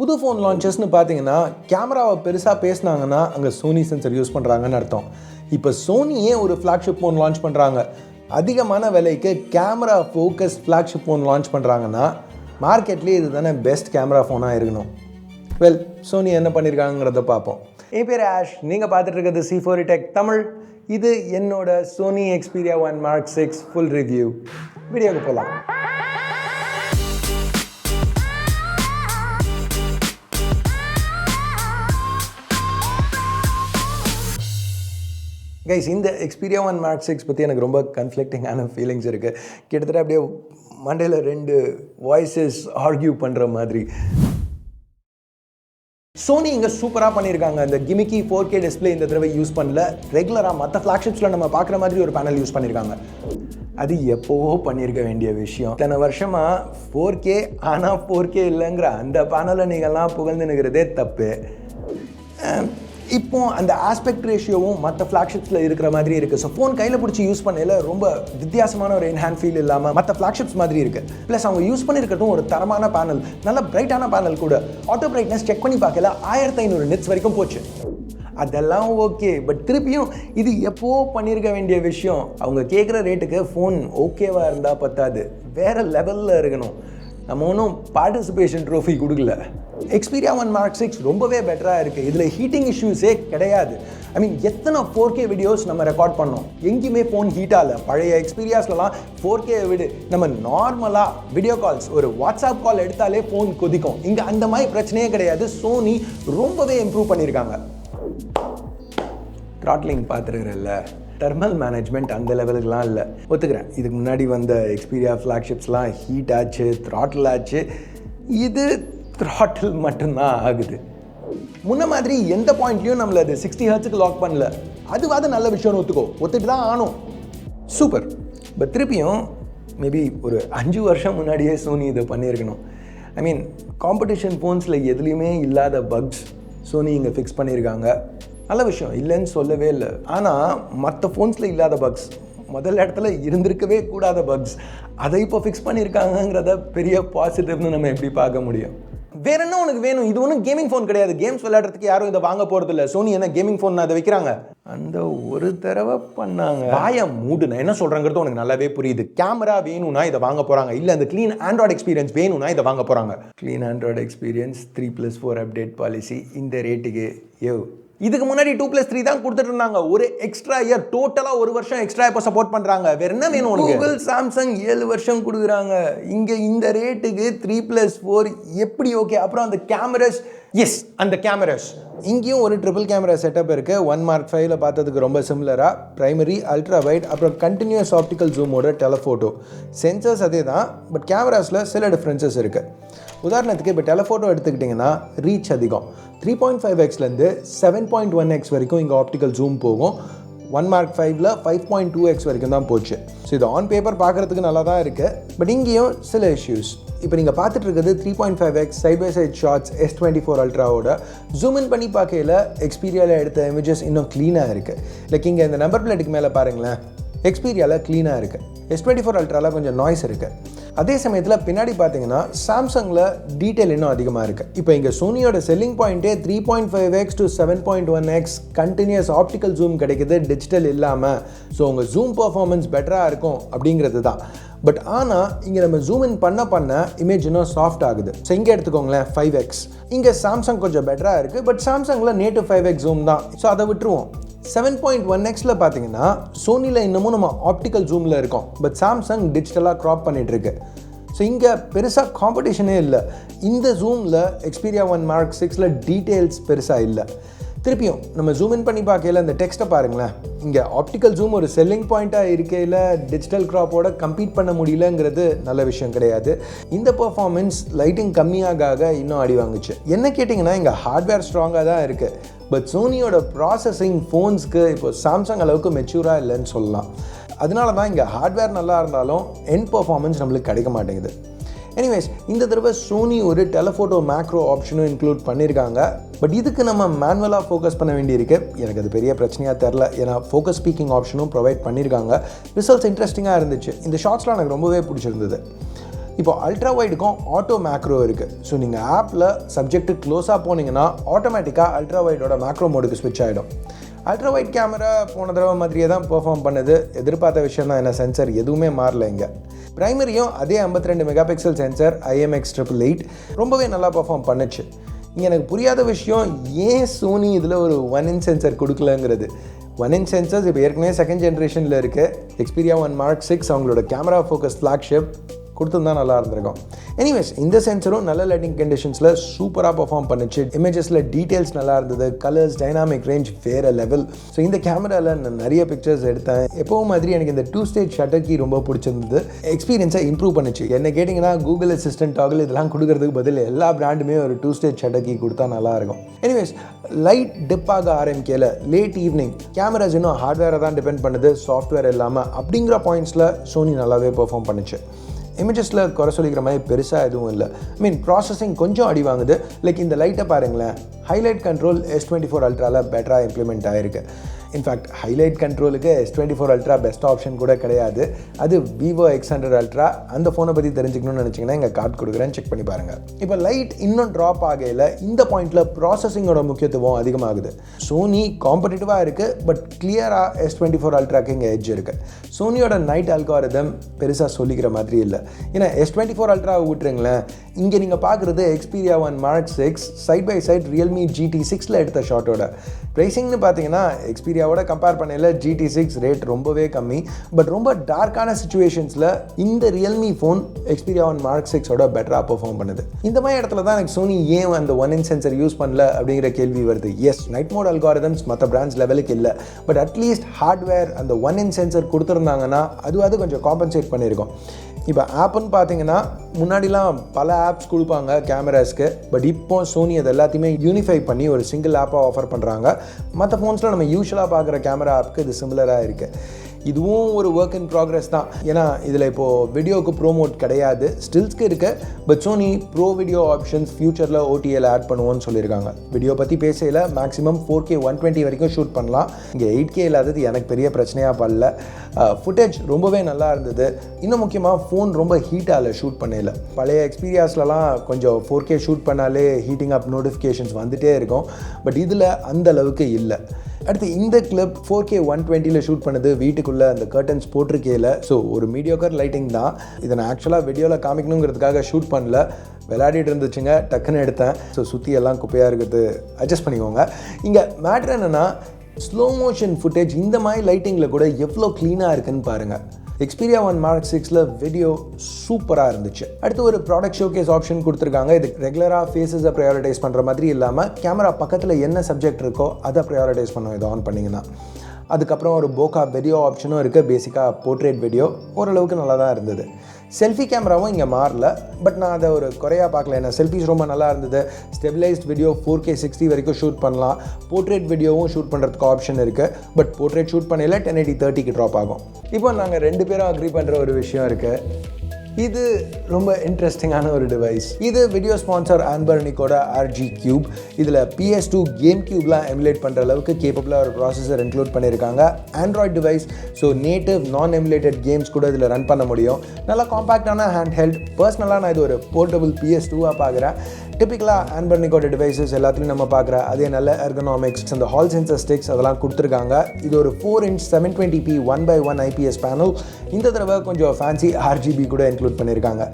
புது ஃபோன் லான்ச்சஸ்னு பார்த்தீங்கன்னா கேமராவை பெருசாக பேசினாங்கன்னா அங்கே சோனி சென்சர் யூஸ் பண்ணுறாங்கன்னு அர்த்தம். இப்போ சோனியே ஒரு ஃப்ளாக்ஷிப் ஃபோன் லான்ச் பண்ணுறாங்க. அதிகமான விலைக்கு camera focus flagship phone launch பண்ணுறாங்கன்னா மார்க்கெட்லேயே இது தானே பெஸ்ட் கேமரா ஃபோனாக இருக்கணும். வெல், சோனி என்ன பண்ணியிருக்காங்கிறத பார்ப்போம். என் பேர் ஆஷ், நீங்கள் பார்த்துட்டு இருக்கிறது C4 Tech தமிழ். இது என்னோட Sony Xperia 1 Mark 6 full review. வீடியோக்கு போகலாம். கைஸ், இந்த Xperia 1 Mark 6 பற்றி எனக்கு ரொம்ப கன்ஃப்ளிக்டிங்கான ஃபீலிங்ஸ் இருக்குது. கிட்டத்தட்ட அப்படியே மண்டையில் ரெண்டு வாய்ஸஸ் ஆர்கியூ பண்ணுற மாதிரி. சோனி இங்கே சூப்பராக பண்ணியிருக்காங்க. இந்த கிமிக்கி 4K டிஸ்பிளே இந்த தடவை யூஸ் பண்ணல. ரெகுலராக மற்ற ஃப்ளாக்ஷிப்ஸில் நம்ம பார்க்குற மாதிரி ஒரு பேனல் யூஸ் பண்ணியிருக்காங்க. அது எப்போவோ பண்ணியிருக்க வேண்டிய விஷயம். இத்தனை வருஷமாக 4K ஆனால் 4K இல்லைங்கிற அந்த பேனலை நீங்கள்லாம் புகழ்ந்துனுக்கிறதே தப்பு. இப்போ அந்த ஆஸ்பெக்ட் ரேஷியோவும் மற்ற ஃப்ளாக்ஷிப்ஸில் இருக்கிற மாதிரி இருக்குது. ஸோ ஃபோன் கையில் பிடிச்சி யூஸ் பண்ணல ரொம்ப வித்தியாசமான ஒரு என்ஹேண்ட் ஃபீல் இல்லாமல் மற்ற ஃப்ளாக்ஷிப்ஸ் மாதிரி இருக்குது. ப்ளஸ் அவங்க யூஸ் பண்ணியிருக்கட்டும் ஒரு தரமான பேனல், நல்ல பிரைட்டான பேனல் கூட. ஆட்டோ பிரைட்னஸ் செக் பண்ணி பார்க்கல 1500 நிட்ஸ் வரைக்கும் போச்சு. அதெல்லாம் ஓகே, பட் திருப்பியும் இது எப்போ பண்ணியிருக்க வேண்டிய விஷயம். அவங்க கேட்குற ரேட்டுக்கு ஃபோன் ஓகேவாக இருந்தால் பத்தாது, வேறு லெவலில் இருக்கணும். நம்ம ஒன்றும் பார்ட்டிசிபேஷன் ட்ரோஃபி கொடுக்கல. Xperia 1 Mark 6 ரொம்பவே பெட்டராக இருக்குது. இதில் ஹீட்டிங் இஷ்யூஸே கிடையாது. ஐ மீன், எத்தனை 4K வீடியோஸ் நம்ம ரெக்கார்ட் பண்ணோம், எங்கேயுமே ஃபோன் ஹீட்டாகல. பழைய எக்ஸ்பீரியாஸ்லாம் 4K விடு நம்ம நார்மலாக வீடியோ கால்ஸ், ஒரு வாட்ஸ்அப் கால் எடுத்தாலே ஃபோன் கொதிக்கும். இங்கே அந்த மாதிரி பிரச்சனையே கிடையாது. சோனி ரொம்பவே இம்ப்ரூவ் பண்ணியிருக்காங்க. த்ராட்லிங் பார்த்துருக்குறல்ல, தெர்மல் மேனேஜ்மெண்ட் அந்த லெவலுக்குலாம் இல்லை, ஒத்துக்கிறேன். இதுக்கு முன்னாடி வந்த Xperia ஃப்ளாக்ஷிப்ஸ்லாம் ஹீட் ஆச்சு, த்ராட்டில் ஆச்சு. இது த்ராட்டில் மட்டும்தான் ஆகுது. முன்ன மாதிரி எந்த பாயிண்ட்லையும் நம்மளை அது 60 ஹெர்ட்ஸுக்கு லாக் பண்ணல. அதுவாது நல்ல விஷயம்னு ஒத்துட்டு தான் ஆனும். சூப்பர். பட் திருப்பியும் மேபி ஒரு 5 வருஷம் முன்னாடியே சோனி இதை பண்ணியிருக்கணும். ஐ மீன், காம்படிஷன் ஃபோன்ஸில் எதுலேயுமே இல்லாத பக்ஸ் சோனி இங்கே ஃபிக்ஸ் பண்ணியிருக்காங்க. நல்ல விஷயம், இல்லைன்னு சொல்லவே இல்லை. ஆனால் மற்ற ஃபோன்ஸில் இல்லாத பக்ஸ், முதல் இடத்துல இருந்திருக்கவே கூடாத பக்ஸ், அதை இப்போ ஃபிக்ஸ் பண்ணியிருக்காங்கங்கிறத பெரிய பாசிட்டிவ்னு நம்ம எப்படி பார்க்க முடியும்? வேற என்ன உனக்கு வேணும்? இது ஒன்றும் கேமிங் ஃபோன் கிடையாது. கேம்ஸ் விளையாடுறதுக்கு யாரும் இதை வாங்க போகிறது இல்லை. சோனி என்ன கேமிங் ஃபோன் அதை வைக்கிறாங்க? அந்த ஒரு தடவை பண்ணாங்க. வாய மூடு. நான் என்ன சொல்கிறேங்கிறது உனக்கு நல்லாவே புரியுது. கேமரா வேணும்னா இதை வாங்க போகிறாங்க, இல்லை அந்த க்ளீன் ஆண்ட்ராய்டு எக்ஸ்பீரியன்ஸ் வேணும்னா இதை வாங்க போகிறாங்க. Clean Android experience 3+4 update policy இந்த ரேட்டுக்கு இதுக்கு முன்னாடி 2+3 தான் கொடுத்துட்டு இருந்தாங்க. ஒரு எக்ஸ்ட்ரா இயர், டோட்டலாக ஒரு வருஷம் எக்ஸ்ட்ரா இப்போ சப்போர்ட் பண்ணுறாங்க. வேற என்ன வேணும்? கூகுள், சாம்சங் 7 வருஷம் கொடுக்குறாங்க. இங்கே இந்த ரேட்டுக்கு 3+4 எப்படி ஓகே? அப்புறம் அந்த கேமராஸ், எஸ் அந்த கேமராஸ் இங்கேயும் ஒரு ட்ரிபிள் கேமரா செட்டப் இருக்குது. 1 Mark 5ல் பார்த்ததுக்கு ரொம்ப சிமிலராக பிரைமரி, அல்ட்ராவைட், அப்புறம் கண்டினியூஸ் ஆப்டிக்கல் ஜூமோட டெலஃபோட்டோ. சென்சர்ஸ் அதே தான், பட் கேமராஸில் சில டிஃப்ரென்சஸ் இருக்குது. உதாரணத்துக்கு இப்போ டெலஃபோட்டோ எடுத்துக்கிட்டிங்கன்னா ரீச் அதிகம். 3.5xலேருந்து 7.1x வரைக்கும் இங்கே ஆப்டிக்கல் ஜூம் போகும். 1 Mark 5ல் 5.2x வரைக்கும் தான் போச்சு. ஸோ இது ஆன் பேப்பர் பார்க்குறதுக்கு நல்லா தான் இருக்குது, பட் இங்கேயும் சில இஷ்யூஸ். இப்போ நீங்கள் பார்த்துட்டு இருக்கிறது 3.5x side by side shots S24 அல்ட்ராவோட. ஜூம் இன் பண்ணி பார்க்கையில் Xperiaவில் எடுத்த இமேஜஸ் இன்னும் க்ளீனாக இருக்குது. லைக் இங்கே இந்த நம்பர் பிளேட்டுக்கு மேலே பாருங்களேன், Xperiaவில் க்ளீனாக இருக்குது. S24 அல்ட்ராவில் கொஞ்சம் நாய்ஸ் இருக்குது. அதே சமயத்தில் பின்னாடி பார்த்தீங்கன்னா சாம்சங்கில் டீட்டெயில் இன்னும் அதிகமாக இருக்குது. இப்போ இங்கே சோனியோட செல்லிங் பாயிண்ட்டே 3.5x to 7.1x continuous optical zoom கிடைக்குது, டிஜிட்டல் இல்லாமல். ஸோ உங்கள் ஜூம் பர்ஃபார்மன்ஸ் பெட்டராக இருக்கும் அப்படிங்கிறது தான். பட் ஆனால் இங்கே நம்ம ஜூம் இன் பண்ண இமேஜ் இன்னும் சாஃப்ட் ஆகுது. ஸோ இங்கே எடுத்துக்கோங்களேன் 5x. இங்கே சாம்சங் கொஞ்சம் பெட்டராக இருக்குது, பட் சாம்சங்கில் நேட்டிவ் 5x ஜூம் தான். ஸோ அதை விட்டுருவோம். 7.1xல பார்த்தீங்கன்னா சோனியில் இன்னமும் நம்ம ஆப்டிக்கல் ஜூமில் இருக்கோம், பட் சாம்சங் டிஜிட்டலாக க்ராப் பண்ணிகிட்ருக்கு. ஸோ இங்கே பெருசாக காம்படிஷனே இல்லை. இந்த ஜூமில் Xperia 1 Mark 6ல் டீட்டெயில்ஸ் பெருசாக இல்லை. திருப்பியும் நம்ம ஜூம் இன் பண்ணி பார்க்கல இந்த டெக்ஸ்ட்டை பாருங்களேன். இங்கே ஆப்டிக்கல் ஜூம் ஒரு செல்லிங் பாயிண்ட்டாக இருக்கையில் டிஜிட்டல் க்ராப்போட கம்பீட் பண்ண முடியலங்கிறது நல்ல விஷயம் கிடையாது. இந்த பர்ஃபார்மன்ஸ் லைட்டிங் கம்மியாக இன்னும் அடி வாங்குச்சு. என்ன கேட்டிங்கன்னா இங்கே ஹார்ட்வேர் ஸ்ட்ராங்காக தான் இருக்குது, பட் சோனியோட ப்ராசஸிங் ஃபோன்ஸ்க்கு இப்போ சாம்சங் அளவுக்கு மெச்சூராக இல்லைன்னு சொல்லலாம். அதனால தான் இங்கே ஹார்ட்வேர் நல்லா இருந்தாலும் எண்ட் பர்ஃபார்மன்ஸ் நம்மளுக்கு கிடைக்க மாட்டேங்குது. எனிவேஸ், இந்த தடவை சோனி ஒரு டெலஃபோட்டோ மேக்ரோ ஆப்ஷனும் இன்க்ளூட் பண்ணியிருக்காங்க. பட் இதுக்கு நம்ம மேனுவலாக ஃபோக்கஸ் பண்ண வேண்டியிருக்கு. எனக்கு அது பெரிய பிரச்சனையாக தெரில, ஏன்னா ஃபோக்கஸ் ஸ்பீக்கிங் ஆப்ஷனும் ப்ரொவைட் பண்ணியிருக்காங்க. ரிசல்ட்ஸ் இன்ட்ரெஸ்டிங்காக இருந்துச்சு. இந்த ஷார்ட்ஸ்லாம் எனக்கு ரொம்பவே பிடிச்சிருந்தது. இப்போ அல்ட்ரா வைடுக்கும் ஆட்டோ மேக்ரோ இருக்குது. ஸோ நீங்கள் ஆப்பில் சப்ஜெக்ட்டு க்ளோஸாக போனீங்கன்னா ஆட்டோமேட்டிக்காக அல்ட்ரா வைடோட மேக்ரோ மோடுக்கு ஸ்விட்ச் ஆகிடும். அல்ட்ரா வைட் கேமரா போன தடவை மாதிரியே தான் பெர்ஃபார்ம் பண்ணுது. எதிர்பார்த்த விஷயம் தான், என்ன சென்சர் எதுவுமே மாறல. இங்கே ப்ரைமரியும் அதே 52 மெகா பிக்சல் சென்சர் IMX888 ரொம்பவே நல்லா பெர்ஃபார்ம் பண்ணுச்சு. இங்கே எனக்கு புரியாத விஷயம், ஏன் சோனி இதில் ஒரு 1-inch சென்சர் கொடுக்கலங்கிறது. 1-inch சென்சர்ஸ் இப்போ ஏற்கனவே செகண்ட் ஜென்ரேஷனில் இருக்குது. Xperia 1 Mark 6 அவங்களோட கேமரா ஃபோக்கஸ் ஃப்ளாக்ஷிப் கொடுத்துருந்தா நல்லா இருந்திருக்கும். எனிவேஸ், இந்த சென்சரும் நல்ல லைட்டிங் கண்டிஷன்ஸில் சூப்பராக பர்ஃபார்ம் பண்ணிச்சு. இமேஜஸில் டீட்டெயில்ஸ் நல்லா இருந்தது, கலர்ஸ், டைனாமிக் ரேஞ்ச் வேறு லெவல். ஸோ இந்த கேமராவில் நான் நிறைய பிக்சர்ஸ் எடுத்தேன். எப்போவும் மாதிரி எனக்கு இந்த 2-stage ஷட்டர் கீ ரொம்ப பிடிச்சிருந்தது. எக்ஸ்பீரியன்ஸை இம்ப்ரூவ் பண்ணிச்சு. என்ன கேட்டிங்கன்னா கூகுள் அசிஸ்டன்ட் டாகல் இதெல்லாம் கொடுக்கறதுக்கு பதில் எல்லா பிராண்டுமே ஒரு 2-stage ஷட்டர் கீ கொடுத்தா நல்லாயிருக்கும். எனிவேஸ், லைட் டிப் ஆக ஆரம்பிக்கல, லேட் ஈவினிங், கேமராஸ் இன்னும் ஹார்ட்வேரை தான் டிபெண்ட் பண்ணுது, சாஃப்ட்வேர் இல்லாமல். அப்படிங்கிற பாயிண்ட்ஸில் சோனி நல்லாவே பெர்ஃபார்ம் பண்ணிச்சு. இமேஜஸில் குறை சொல்லிக்கிற மாதிரி பெருசாக எதுவும் இல்லை. ப்ராசஸிங் கொஞ்சம் அடி வாங்குது. லைக் இந்த லைட்டை பாருங்களேன், ஹைலைட் கண்ட்ரோல் S24 அல்ட்ராவில் பெட்டராக இம்ப்ளிமெண்ட் ஆகிருக்கு. இன்ஃபேக்ட் ஹைலைட் கண்ட்ரோலுக்கு S24 அல்ட்ரா பெஸ்ட் ஆப்ஷன் கூட கிடையாது. அது Vivo X100 அல்ட்ரா. அந்த ஃபோனை பற்றி தெரிஞ்சுக்கணும்னு நினச்சிங்கன்னா எங்கள் கார்டு கொடுக்குறேன், செக் பண்ணி பாருங்கள். இப்போ லைட் இன்னும் ட்ராப் ஆகையில் இந்த பாயிண்டில் ப்ராசஸிங்கோட முக்கியத்துவம் அதிகமாகுது. சோனி காம்படிட்டிவாக இருக்குது, பட் கிளியராக S24 அல்ட்ராக்கு இங்கே எட்ஜ் இருக்குது. சோனியோட நைட் அல்காரிதம் பெருசாக சொல்லிக்கிற மாதிரி இல்லை. ஏன்னா S24 அல்ட்ரா விட்டுருங்களேன், இங்கே நீங்கள் பார்க்குறது Xperia 1 Mark 6 side by side Realme GT6 எடுத்த ஷாட்டோட ப்ரைஸிங்னு பார்த்தீங்கன்னா Xperiaவோட கம்பேர் பண்ணல GT6 ரேட் ரொம்பவே கம்மி. பட் ரொம்ப டார்க்கான சிச்சுவேஷன்ஸில் இந்த Realme ஃபோன் Xperia 1 Mark 6ஓட பெட்டராக பெர்ஃபார்ம் பண்ணுது. இந்த மாதிரி இடத்துல தான் எனக்கு சோனி ஏன் அந்த 1-inch சென்சர் யூஸ் பண்ணல அப்படிங்கிற கேள்வி வருது. எஸ், நைட் மோட் அல்காரிதம்ஸ் மற்ற பிராண்ட்ஸ் லெவலுக்கு இல்லை. பட் அட்லீஸ்ட் ஹார்ட்வேர் அந்த 1-inch சென்சர் கொடுத்துருந்தாங்கன்னா அது கொஞ்சம் காம்பன்சேட் பண்ணியிருக்கோம். இப்போ ஆப்புன்னு பார்த்தீங்கன்னா முன்னாடிலாம் பல ஆப்ஸ் கொடுப்பாங்க கேமராஸ்க்கு. பட் இப்போ சோனி அது எல்லாத்தையுமே யூனிஃபை பண்ணி ஒரு சிங்கிள் ஆப்பாக ஆஃபர் பண்ணுறாங்க. மற்ற ஃபோன்ஸில் நம்ம யூஸ்வலாக பார்க்குற கேமரா ஆப்புக்கு இது சிமிலராக இருக்குது. இதுவும் ஒரு ஒர்க் இன் ப்ராக்ரஸ் தான். ஏன்னா இதில் இப்போது வீடியோவுக்கு ப்ரோமோட் கிடையாது, ஸ்டில்ஸ்க்கு இருக்குது. But Sony pro video options ஃபியூச்சரில் OTL ஆட் பண்ணுவோன்னு சொல்லியிருக்காங்க. வீடியோ பற்றி பேசையில் மேக்ஸிமம் 4K 120 வரைக்கும் ஷூட் பண்ணலாம். இங்கே 8K இல்லாதது எனக்கு பெரிய பிரச்சனையாக படல. ஃபுட்டேஜ் ரொம்பவே நல்லா இருந்தது. இன்னும் முக்கியமாக ஃபோன் ரொம்ப ஹீட்டாகல ஷூட் பண்ணல. பழைய எக்ஸ்பீரியாஸ்லலாம் கொஞ்சம் 4K ஷூட் பண்ணாலே ஹீட்டிங் அப் நோட்டிஃபிகேஷன்ஸ் வந்துகிட்டே இருக்கும். பட் இதில் அந்த அளவுக்கு இல்லை. அடுத்து இந்த கிளிப் 4K 120ல் ஷூட் பண்ணது வீட்டுக்குள்ளே அந்த கர்டன்ஸ் போட்டிருக்கேல. ஸோ ஒரு மீடியோக்கர் லைட்டிங் தான். இதை நான் ஆக்சுவலாக வீடியோவில் காமிக்கணுங்கிறதுக்காக ஷூட் பண்ணல, விளையாடிட்டு இருந்துச்சுங்க, டக்குன்னு எடுத்தேன். ஸோ சுற்றி எல்லாம் குப்பையாக இருக்குது, அட்ஜஸ்ட் பண்ணிக்கோங்க. இங்கே மேட்ரு என்னென்னா, ஸ்லோ மோஷன் ஃபுட்டேஜ் இந்த மாதிரி லைட்டிங்கில் கூட எவ்வளோ க்ளீனாக இருக்குன்னு பாருங்கள். Xperia 1 Mark 6ல வீடியோ சூப்பராக இருந்துச்சு. அடுத்து ஒரு ப்ராடக்ட் ஷோகேஸ் ஆப்ஷன் கொடுத்துருக்காங்க. இது ரெகுலராக ஃபேஸஸை ப்ரையாரிட்டைஸ் பண்ணுற மாதிரி இல்லாமல் கேமரா பக்கத்தில் என்ன சப்ஜெக்ட் இருக்கோ அதை ப்ரையாரிட்டைஸ் பண்ணுவோம் இதை ஆன் பண்ணிங்கன்னா. அதுக்கப்புறம் ஒரு போகா வீடியோ ஆப்ஷனும் இருக்குது. பேசிக்காக போர்ட்ரேட் வீடியோ ஓரளவுக்கு நல்லா தான் இருந்தது. செல்ஃபி கேமராவும் இங்கே மாறல. பட் நான் அதை ஒரு குறையாக பார்க்கல. ஏன்னா செல்ஃபிஸ் ரொம்ப நல்லா இருந்தது. ஸ்டெபிலைஸ்ட் வீடியோ 4K 60 வரைக்கும் ஷூட் பண்ணலாம். போர்ட்ரேட் வீடியோவும் ஷூட் பண்ணுறதுக்கு ஆப்ஷன் இருக்குது. பட் போர்ட்ரேட் ஷூட் பண்ணல 1080 30க்கு ட்ராப் ஆகும். இப்போ நாங்கள் 2 பேரும் அக்ரி பண்ணுற ஒரு விஷயம் இருக்குது. இது ரொம்ப இன்ட்ரெஸ்டிங்கான ஒரு டிவைஸ். இது வீடியோ ஸ்பான்சர் ஆன்பர்னிக்கோட RG Cube. இதில் PS2 கேம் கியூப்லாம் எமுலேட் பண்ணுற அளவுக்கு கேப்பபிளாக ஒரு ப்ராசஸர் இன்க்ளூட் பண்ணியிருக்காங்க. ஆண்ட்ராய்ட் டிவைஸ், ஸோ நேட்டிவ் நான் எமுலேட்டட் கேம்ஸ் கூட இதில் ரன் பண்ண முடியும். நல்லா காம்பேக்டான ஹேண்ட் ஹெல்ட். பர்சனலாக நான் இது ஒரு போர்ட்டபிள் PS2வாக பார்க்குறேன். டிப்பிக்கலாக ஆன்பர்னிக்கோட டிவைசஸ் எல்லாத்துலையும் நம்ம பார்க்குற அதே நல்ல எர்கனாமிக்ஸ், அந்த ஹால் சென்சர் ஸ்டிக்ஸ் அதெல்லாம் கொடுத்துருக்காங்க. இது ஒரு 4-inch 720p 1x1 IPS panel. இந்த தடவை கொஞ்சம் ஃபேன்சி RGB கூட இன்க்ளூட் பண்ணியிருக்காங்க.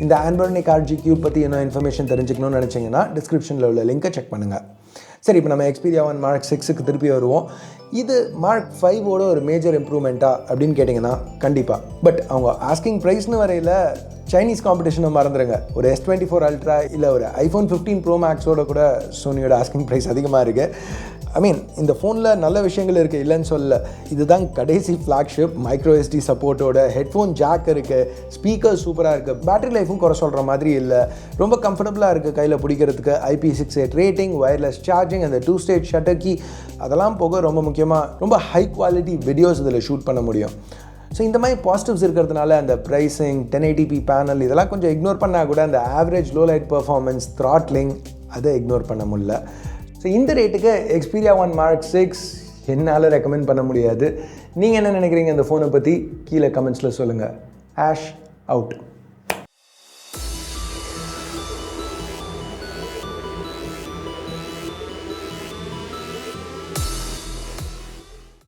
இந்த ஆன்பர்னிக் RG Cube பற்றி என்ன இன்ஃபர்மேஷன் தெரிஞ்சுக்கணும்னு நினச்சிங்கன்னா டிஸ்கிரிப்ஷனில் உள்ள லிங்கை செக் பண்ணுங்கள். சரி, இப்போ நம்ம Xperia 1 Mark 6க்கு திருப்பி வருவோம். இது Mark 5ஓட ஒரு மேஜர் இம்ப்ரூவ்மெண்ட்டா அப்படின்னு கேட்டிங்கன்னா கண்டிப்பாக. பட் அவங்க ஆஸ்கிங் ப்ரைஸ்னு வரையில் சைனீஸ் காம்படிஷனை மறந்துடுங்க. ஒரு S24 அல்ட்ரா இல்லை ஒரு iPhone 15 Pro Maxோட கூட சோனியோட ஆஸ்கிங் ப்ரைஸ் அதிகமாக இருக்குது. இந்த ஃபோனில் நல்ல விஷயங்கள் இருக்குது, இல்லைன்னு சொல்ல. இதுதான் கடைசி ஃப்ளாக்ஷிப். மைக்ரோ SD சப்போர்ட்டோட, ஹெட்ஃபோன் ஜாக் இருக்குது, ஸ்பீக்கர் சூப்பராக இருக்குது, பேட்டரி லைஃபும் குறை சொல்கிற மாதிரி இல்லை, ரொம்ப கம்ஃபர்டபுளாக இருக்குது கையில் பிடிக்கிறதுக்கு. IP68 ரேட்டிங், வயர்லெஸ் சார்ஜிங், அந்த 2-stage ஷட்டர் கீ அதெல்லாம் போக ரொம்ப முக்கியமாக ரொம்ப ஹை குவாலிட்டி வீடியோஸ் இதில் ஷூட் பண்ண முடியும். ஸோ இந்த மாதிரி பாசிட்டிவ்ஸ் இருக்கிறதுனால அந்த ப்ரைஸிங், 1080p பேனல் இதெல்லாம் கொஞ்சம் இக்னோர் பண்ணால் கூட அந்த average low light performance, throttling அதை இக்னோர் பண்ண முடியல. ஸோ இந்த ரேட்டுக்கு Xperia 1 Mark 6 என்னால் ரெக்கமெண்ட் பண்ண முடியாது. நீங்கள் என்ன நினைக்கிறீங்க இந்த ஃபோனை பற்றி? கீழே கமெண்ட்ஸில் சொல்லுங்கள். அவுட்.